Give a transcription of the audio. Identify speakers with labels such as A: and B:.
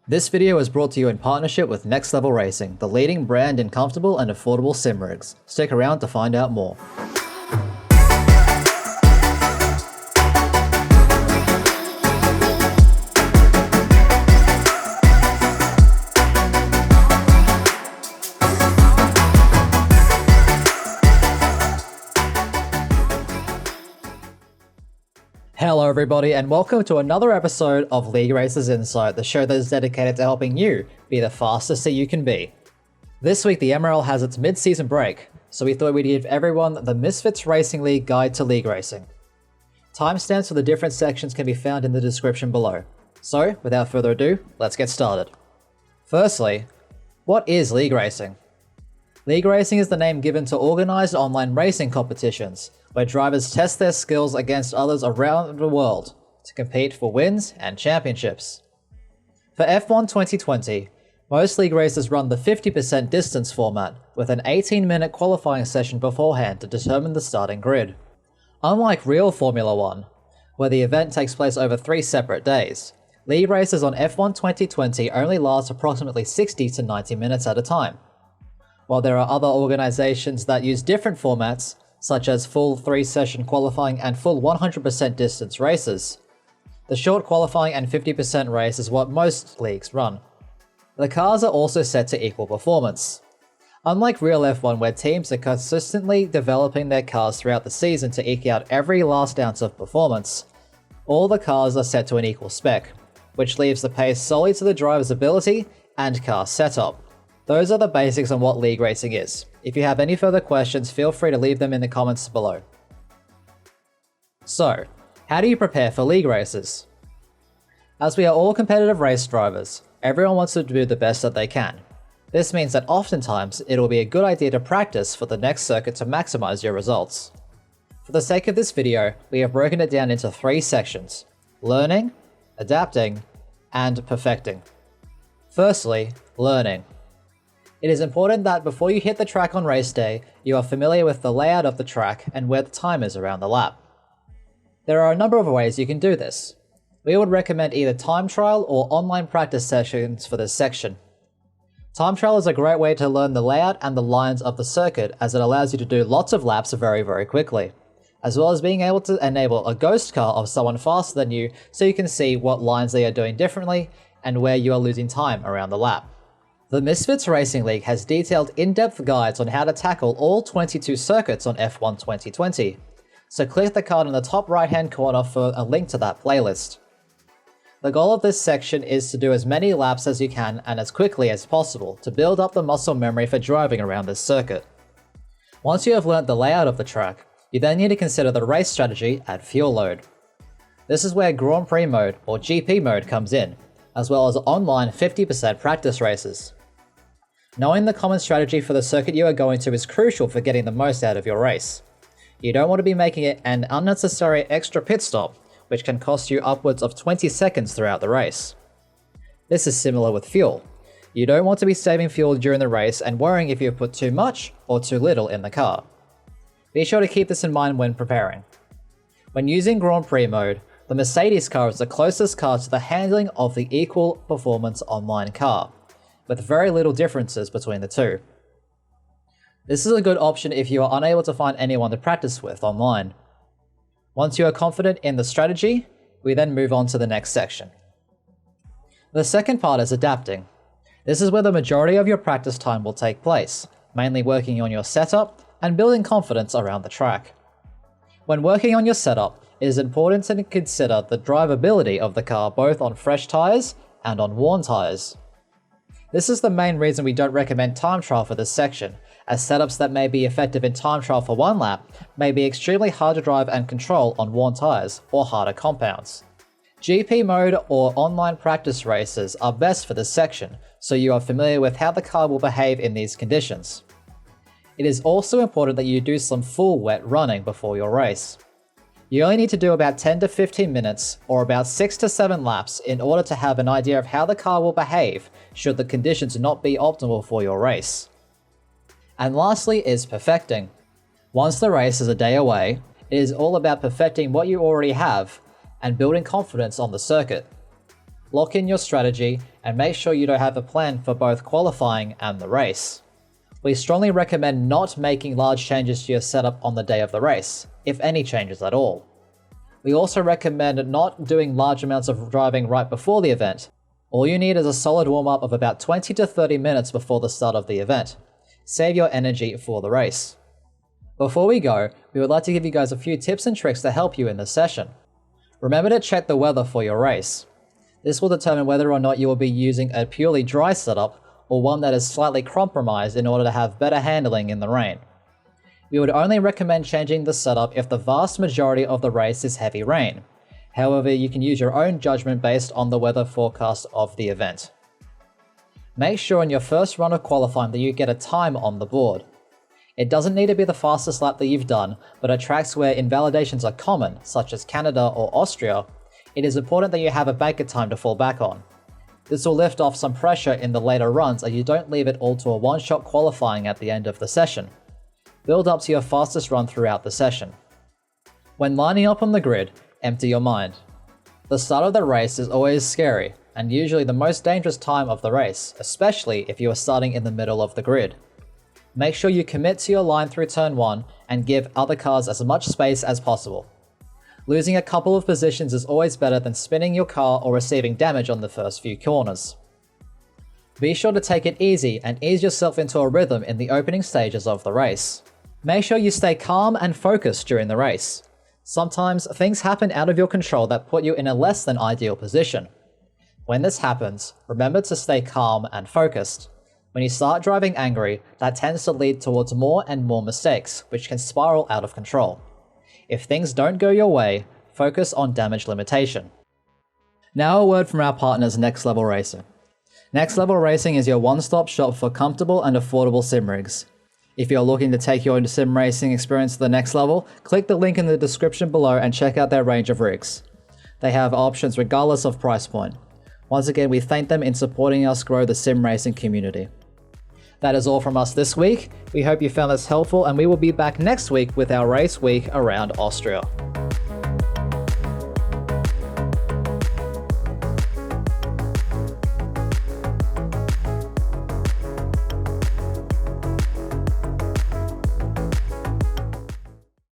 A: This video is brought to you in partnership with Next Level Racing, the leading brand in comfortable and affordable sim rigs. Stick around to find out more. Hello everybody and welcome to another episode of League Racers Insight, the show that is dedicated to helping you be the fastest that you can be. This week the MRL has its mid-season break, so we thought we'd give everyone the Misfits Racing League Guide to League Racing. Timestamps for the different sections can be found in the description below. So, without further ado, let's get started. Firstly, what is League Racing? League Racing is the name given to organised online racing competitions, where drivers test their skills against others around the world to compete for wins and championships. For F1 2020, most league races run the 50% distance format, with an 18-minute qualifying session beforehand to determine the starting grid. Unlike real Formula 1, where the event takes place over 3 separate days, league races on F1 2020 only last approximately 60 to 90 minutes at a time. While there are other organisations that use different formats, such as full 3-session qualifying and full 100% distance races, the short qualifying and 50% race is what most leagues run. The cars are also set to equal performance. Unlike real F1 where teams are consistently developing their cars throughout the season to eke out every last ounce of performance, all the cars are set to an equal spec, which leaves the pace solely to the driver's ability and car setup. Those are the basics on what league racing is. If you have any further questions, feel free to leave them in the comments below. So, how do you prepare for league races? As we are all competitive race drivers, everyone wants to do the best that they can. This means that oftentimes it will be a good idea to practice for the next circuit to maximize your results. For the sake of this video, we have broken it down into 3 sections: learning, adapting, and perfecting. Firstly, learning. It is important that before you hit the track on race day, you are familiar with the layout of the track and where the time is around the lap. There are a number of ways you can do this. We would recommend either time trial or online practice sessions for this section. Time trial is a great way to learn the layout and the lines of the circuit, as it allows you to do lots of laps very quickly, as well as being able to enable a ghost car of someone faster than you so you can see what lines they are doing differently and where you are losing time around the lap. The Misfits Racing League has detailed in-depth guides on how to tackle all 22 circuits on F1 2020, so click the card in the top right-hand corner for a link to that playlist. The goal of this section is to do as many laps as you can and as quickly as possible to build up the muscle memory for driving around this circuit. Once you have learnt the layout of the track, you then need to consider the race strategy and fuel load. This is where Grand Prix mode or GP mode comes in, as well as online 50% practice races. Knowing the common strategy for the circuit you are going to is crucial for getting the most out of your race. You don't want to be making it an unnecessary extra pit stop, which can cost you upwards of 20 seconds throughout the race. This is similar with fuel. You don't want to be saving fuel during the race and worrying if you put too much or too little in the car. Be sure to keep this in mind when preparing. When using Grand Prix mode, the Mercedes car is the closest car to the handling of the equal performance online car, with very little differences between the two. This is a good option if you are unable to find anyone to practice with online. Once you are confident in the strategy, we then move on to the next section. The second part is adapting. This is where the majority of your practice time will take place, mainly working on your setup and building confidence around the track. When working on your setup, it is important to consider the drivability of the car both on fresh tyres and on worn tyres. This is the main reason we don't recommend time trial for this section, as setups that may be effective in time trial for 1 lap may be extremely hard to drive and control on worn tyres or harder compounds. GP mode or online practice races are best for this section, so you are familiar with how the car will behave in these conditions. It is also important that you do some full wet running before your race. You only need to do about 10 to 15 minutes or about 6 to 7 laps in order to have an idea of how the car will behave should the conditions not be optimal for your race. And lastly is perfecting. Once the race is a day away, it is all about perfecting what you already have and building confidence on the circuit. lock in your strategy, and make sure you don't have a plan for both qualifying and the race. We strongly recommend not making large changes to your setup on the day of the race, if any changes at all. We also recommend not doing large amounts of driving right before the event. All you need is a solid warm-up of about 20 to 30 minutes before the start of the event. Save your energy for the race. Before we go, we would like to give you guys a few tips and tricks to help you in this session. Remember to check the weather for your race. This will determine whether or not you will be using a purely dry setup or one that is slightly compromised in order to have better handling in the rain. We would only recommend changing the setup if the vast majority of the race is heavy rain. However, you can use your own judgment based on the weather forecast of the event. Make sure in your first run of qualifying that you get a time on the board. It doesn't need to be the fastest lap that you've done, but at tracks where invalidations are common, such as Canada or Austria, it is important that you have a banker time to fall back on. This will lift off some pressure in the later runs and you don't leave it all to a one-shot qualifying at the end of the session. Build up to your fastest run throughout the session. When lining up on the grid, empty your mind. The start of the race is always scary, and usually the most dangerous time of the race, especially if you are starting in the middle of the grid. Make sure you commit to your line through turn 1 and give other cars as much space as possible. Losing a couple of positions is always better than spinning your car or receiving damage on the first few corners. Be sure to take it easy and ease yourself into a rhythm in the opening stages of the race. Make sure you stay calm and focused during the race. Sometimes things happen out of your control that put you in a less than ideal position. When this happens, remember to stay calm and focused. When you start driving angry, that tends to lead towards more and more mistakes, which can spiral out of control. If things don't go your way, focus on damage limitation. Now a word from our partners Next Level Racing. Next Level Racing is your one-stop shop for comfortable and affordable sim rigs. If you're looking to take your sim racing experience to the next level, click the link in the description below and check out their range of rigs. They have options regardless of price point. Once again, we thank them in supporting us grow the sim racing community. That is all from us this week. We hope you found this helpful and we will be back next week with our race week around Austria.